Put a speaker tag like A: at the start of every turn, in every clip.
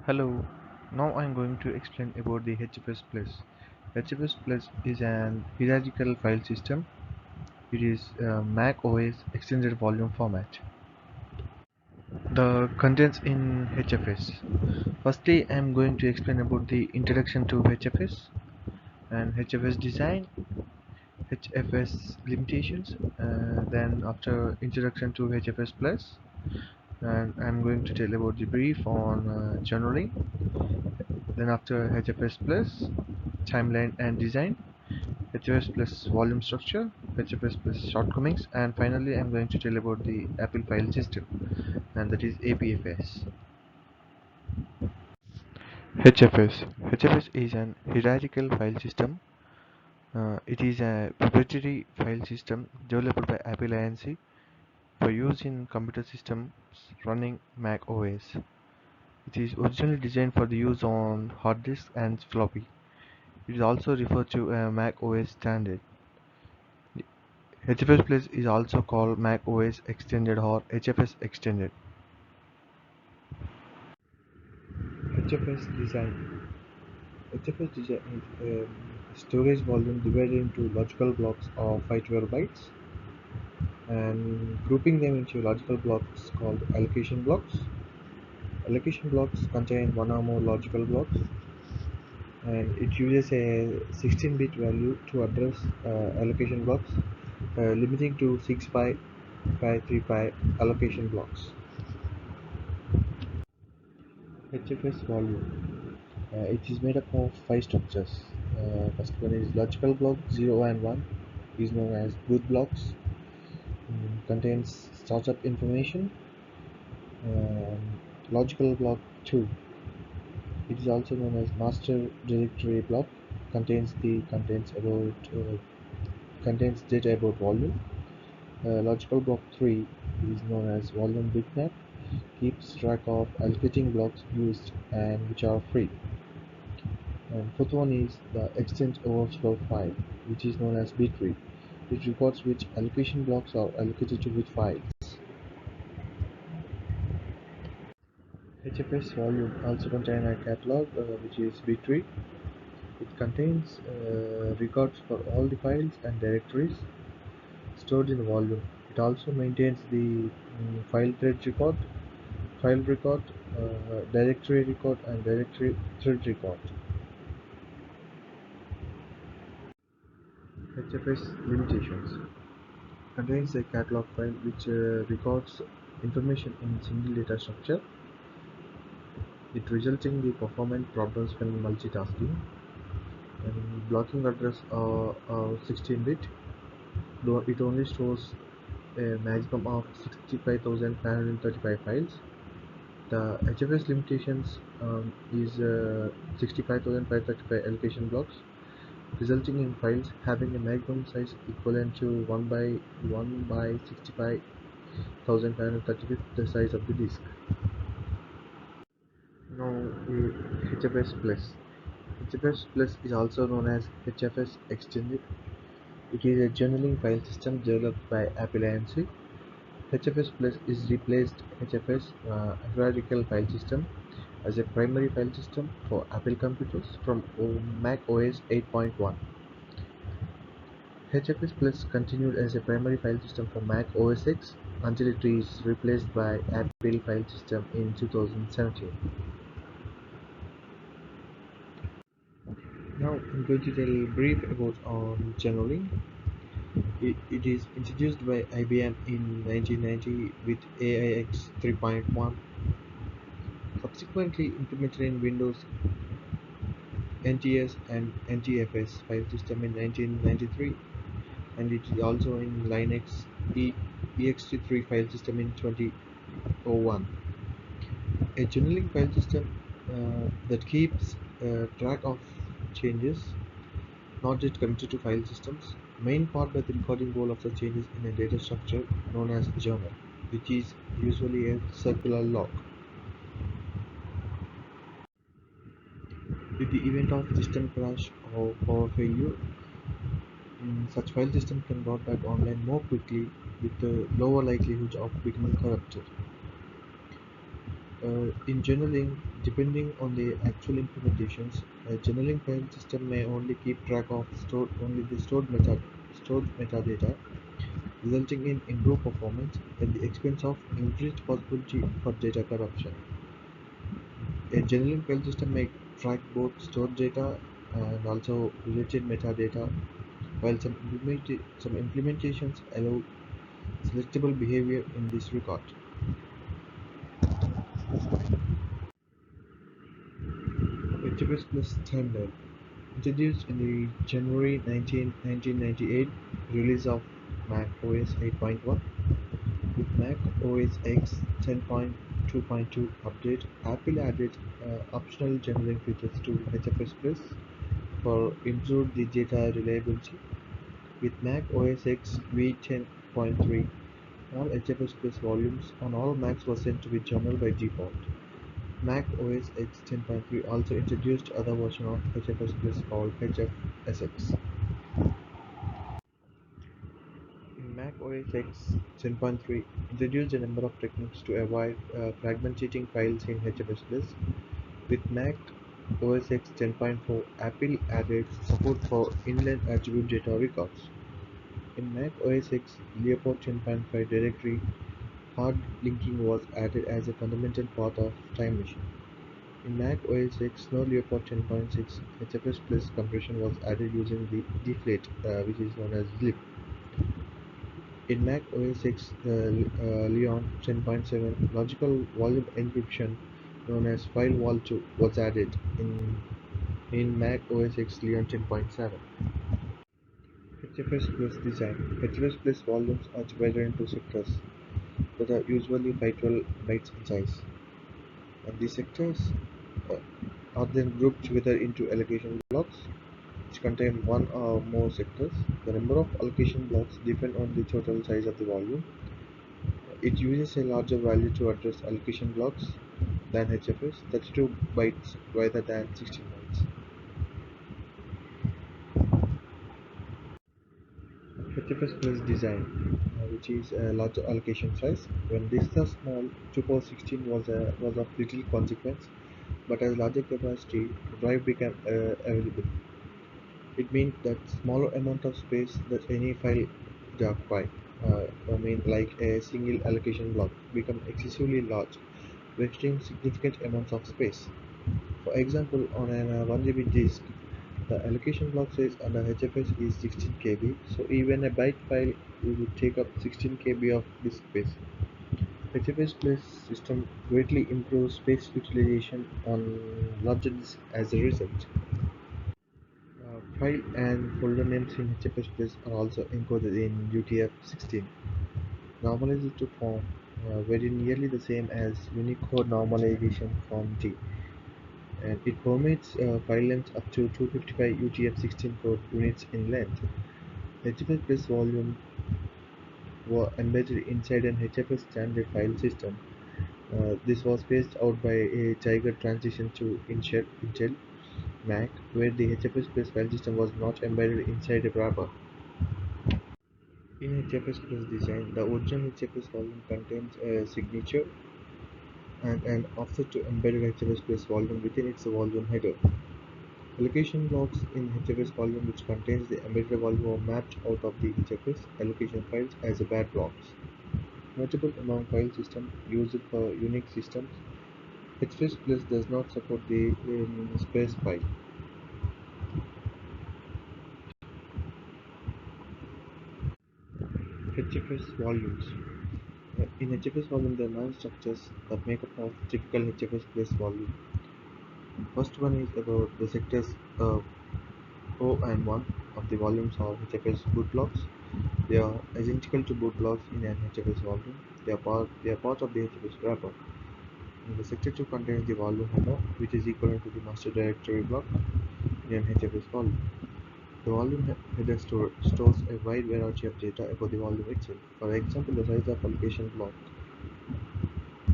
A: Hello, now I'm going to explain about the HFS Plus. HFS Plus is an hierarchical file system. It is Mac OS extended volume format. The contents in HFS. Firstly, I'm going to explain about the introduction to HFS and HFS design, HFS limitations. Then after introduction to HFS Plus, and I'm going to tell about the brief on journaling. Then after HFS Plus, timeline and design, HFS Plus volume structure, HFS Plus shortcomings, and finally I'm going to tell about the Apple file system, and that is APFS. HFS. HFS is an hierarchical file system. It is a proprietary file system developed by Apple Inc. for use in computer systems running Mac OS. It is originally designed for the use on hard disk and floppy. It is also referred to as Mac OS standard. HFS Plus is also called Mac OS Extended or HFS Extended. HFS design. HFS design is a storage volume divided into logical blocks of 512 bytes and grouping them into logical blocks called allocation blocks. Allocation blocks contain one or more logical blocks, and it uses a 16-bit value to address allocation blocks, limiting to 6 by 535 allocation blocks. HFS volume. It is made up of five structures. First one is logical block 0 and 1 is known as boot blocks. Contains startup information. Logical block 2. It is also known as master directory block. Contains the contains data about volume. Logical block 3 is known as volume bitmap. Keeps track of allocating blocks used and which are free. And fourth one is the extent overflow file, which is known as bitread. It records which allocation blocks are allocated to which files. HFS volume also contains a catalog, which is bitread. It contains records for all the files and directories stored in the volume. It also maintains the file thread record, file record, directory record, and directory thread record. HFS limitations. Contains a catalog file which records information in single data structure. It resulting the performance problems when multitasking. And blocking address 16-bit. Though it only stores a maximum of 65,535 files. The HFS limitations is 65,535 allocation blocks, resulting in files having a maximum size equivalent to 1 by 65,535, the size of the disk. Now, HFS Plus. HFS Plus is also known as HFS Extended. It is a journaling file system developed by Apple Inc. HFS Plus is replaced HFS hierarchical file system as a primary file system for Apple computers from Mac OS 8.1. HFS Plus continued as a primary file system for Mac OS X until it is replaced by Apple file system in 2017. Now I'm going to tell brief about on journaling. It is introduced by IBM in 1990 with AIX 3.1, subsequently implemented in Windows NTS and NTFS file system in 1993, and it is also in Linux ext3 file system in 2001. A journaling file system that keeps track of changes not yet committed to file systems, main part by the recording all of the changes in a data structure known as journal, which is usually a circular log. With the event of system crash or power failure, such file system can brought back online more quickly with a lower likelihood of becoming corrupted. In journaling, Depending on the actual implementations, a generic file system may only keep track of the stored metadata, resulting in improved performance at the expense of increased possibility for data corruption. A generic file system may track both stored data and also related metadata, while some implementations allow selectable behavior in this regard. HFSPlus standard, introduced in the January 1998 release of Mac OS 8.1. With Mac OS X 10.2.2 update, Apple added optional generating features to HFS Plus for improved the data reliability. With Mac OS X v10.3, all HFS Plus volumes on all Macs were sent to be journal by default. Mac OS X 10.3 also introduced other version of HFS Plus called HFSX. Mac OS X 10.3 introduced a number of techniques to avoid fragmenting files in HFSPlus. With Mac OS X 10.4, Apple added support for inline attribute data records. In Mac OS X Leopard 10.5 directory, hard linking was added as a fundamental part of Time Machine. In Mac OS X No Leopard 10.6, HFSPlus compression was added using the deflate, which is known as lib. In Mac OS X Leon 10.7, logical volume encryption known as FileVault2 was added in Mac OS X Leon 10.7. HFS Plus design. HFS Plus volumes are divided into sectors that are usually 512 bytes in size, and these sectors uh, are then grouped together into allocation blocks which contain one or more sectors. The number of allocation blocks depend on the total size of the volume. It uses a larger value to address allocation blocks than HFS, 32 bytes rather than 16 bytes. HFS Plus design, which is a larger allocation size. When disks are small, 2 power 16 was of little consequence, but as larger capacity, drive became available. It means that smaller amount of space that any file could occupy, like a single allocation block, become excessively large, wasting significant amounts of space. For example, on a 1 GB disk, the allocation block size under HFS is 16 KB, so even a byte file would take up 16 KB of disk space. HFS Plus system greatly improves space utilization on larger disks as a result. File and folder names in HFSPlus are also encoded in UTF-16, normalized to form very nearly the same as Unicode normalization form T, and it permits file lengths up to 255 UTF-16 code units in length. HFSPlus volume were embedded inside an HFS standard file system. This was phased out by a Tiger transition to Intel Mac, where the HFSPlus file system was not embedded inside a wrapper. In HFSPlus design, the original HFS volume contains a signature and an offset to embedded HFSPlus volume within its volume header. Allocation blocks in HFS volume which contains the embedded volume are mapped out of the HFS allocation files as bad blocks. Notable among file systems used for Unix systems, HFSPlus does not support the space file. HFS volumes. In HFS volume, there are 9 structures that make up of typical HFS Plus volume. First one is about the sectors O and 1 of the volumes of HFS boot blocks. They are identical to boot blocks in an HFS volume. They are part of the HFS wrapper. And the sector 2 contains the volume header, which is equivalent to the master directory block in an HFS volume. The volume header stores a wide variety of data about the volume itself. For example, the size of allocation block,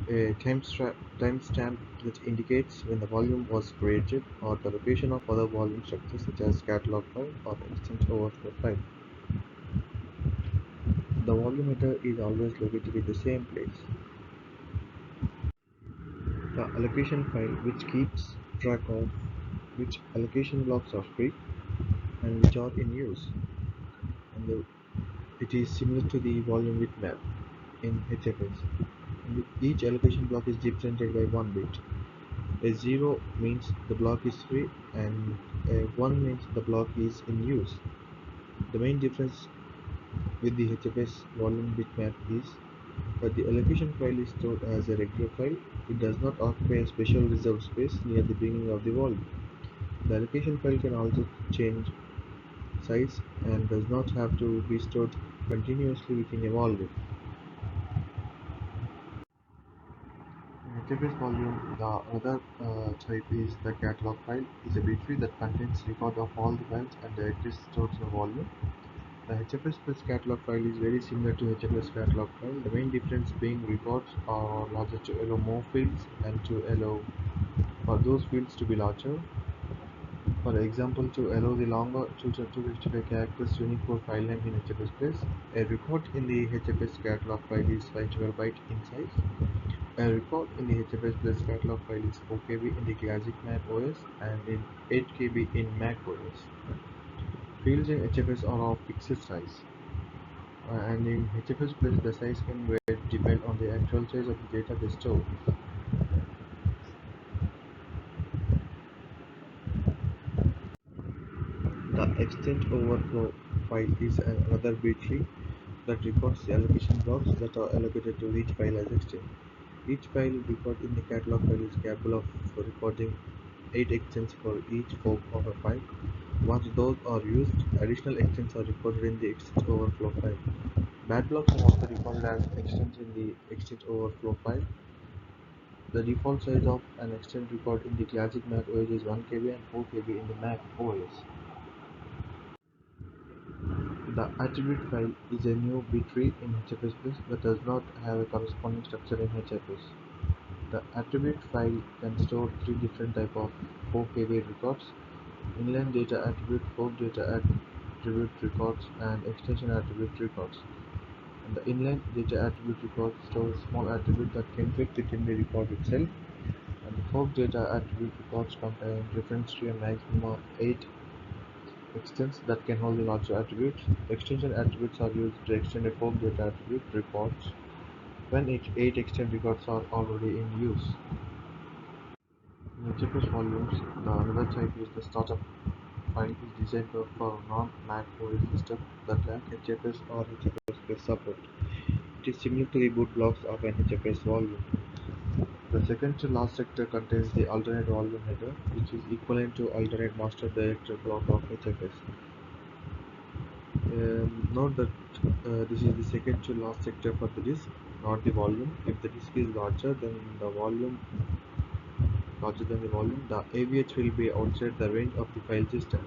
A: a timestamp that indicates when the volume was created, or the location of other volume structures such as catalog file or extent overflow file. The volume header is always located in the same place. The allocation file, which keeps track of which allocation blocks are free and which are in use, and it is similar to the volume bitmap in HFS. And each allocation block is represented by one bit. A 0 means the block is free and a 1 means the block is in use. The main difference with the HFS volume bitmap is that the allocation file is stored as a regular file. It does not occupy a special reserved space near the beginning of the volume. The allocation file can also change size and does not have to be stored continuously within a volume. In HFS volume, the other type is the catalog file. Is a directory that contains record of all the files and directories stored in a volume. The HFS plus catalog file is very similar to HFS catalog file. The main difference being records are larger to allow more fields and to allow for those fields to be larger. For example, to allow the longer 255 characters Unicode file name in HFSPlus, a record in the HFS catalog file is 512 byte in size. A record in the HFSPlus catalog file is 4 KB in the classic Mac OS and in 8 KB in Mac OS. Fields in HFS are of pixel size, and in HFSPlus the size can depend on the actual size of the data they store. The extent overflow file is another bit tree that records the allocation blocks that are allocated to each file as extent. Each file record in the catalog file is capable of recording 8 extents for each fork of a file. Once those are used, additional extents are recorded in the extent overflow file. Bad blocks are also recorded as extents in the extent overflow file. The default size of an extent record in the classic Mac OS is 1 KB and 4 KB in the Mac OS. The attribute file is a new bit tree in HFSPlus that does not have a corresponding structure in HFS. The attribute file can store three different types of 4 KB records: inline data attribute, fork data attribute records, and extension attribute records. And the inline data attribute record stores small attributes that can fit within the record itself, and the fork data attribute records contain reference to a maximum of 8 extents that can hold the larger attributes. Extension attributes are used to extend a fork data attribute records when 8 extend records are already in use. In HFS volumes, the another type is the startup file is designed for non-Mac OS systems that lack HFS or HFS support. It is similar to the boot blocks of an HFS volume. The second to last sector contains the alternate volume header, which is equivalent to alternate master directory block of HFS. Note that this is the second to last sector for the disk, not the volume. If the disk is larger than the volume, the AVH will be outside the range of the file system.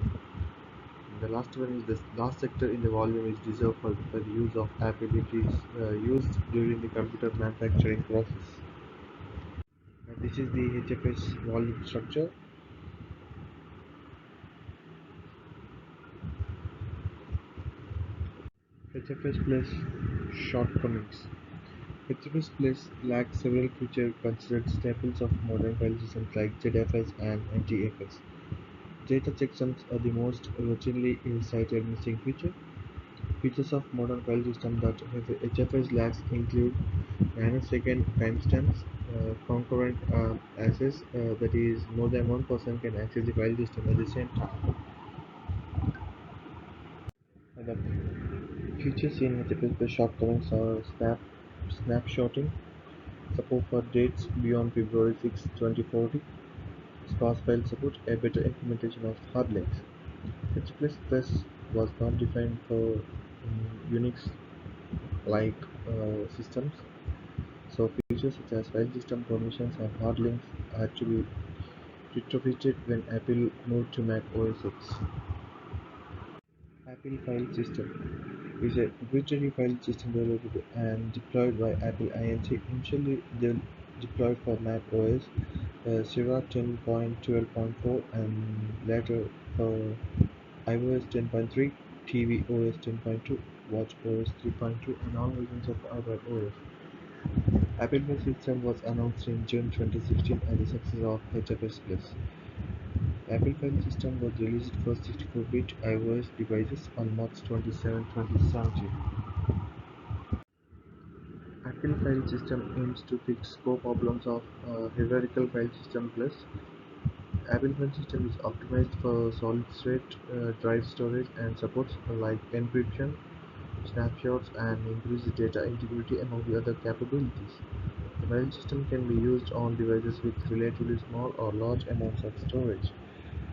A: And the last one is the last sector in the volume is reserved for the use of Apple. It is used during the computer manufacturing process. This is the HFS volume structure. HFS Plus shortcomings. HFS Plus lacks several features considered staples of modern file systems like ZFS and NTFS. Data checksums are the most routinely cited missing feature. Features of modern file systems that HFS lacks include nanosecond timestamps, concurrent access, that is, more than one person can access the file system at the same time. And the features in HFS shortcomings are snapshotting, support for dates beyond February 6, 2040, sparse file support, a better implementation of hard links. HFS was not defined for Unix-like systems, so features such as file system permissions and hard links had to be retrofitted when Apple moved to Mac OS X. Apple File System is a proprietary file system developed and deployed by Apple Inc. Initially deployed for Mac OS, Sierra 10.12.4, and later for iOS 10.3, tvOS 10.2, watchOS 3.2, and all versions of iPadOS. Apple File System was announced in June 2016 as a successor of HFSPlus. Apple File System was released for 64-bit iOS devices on March 27, 2017. Apple File System aims to fix core problems of hierarchical file system plus. Apple File System is optimized for solid-state drive storage and supports like encryption, snapshots, and increased data integrity among the other capabilities. The file system can be used on devices with relatively small or large amounts of storage.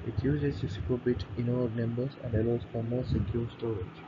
A: It uses 64-bit inner numbers and allows for more secure storage.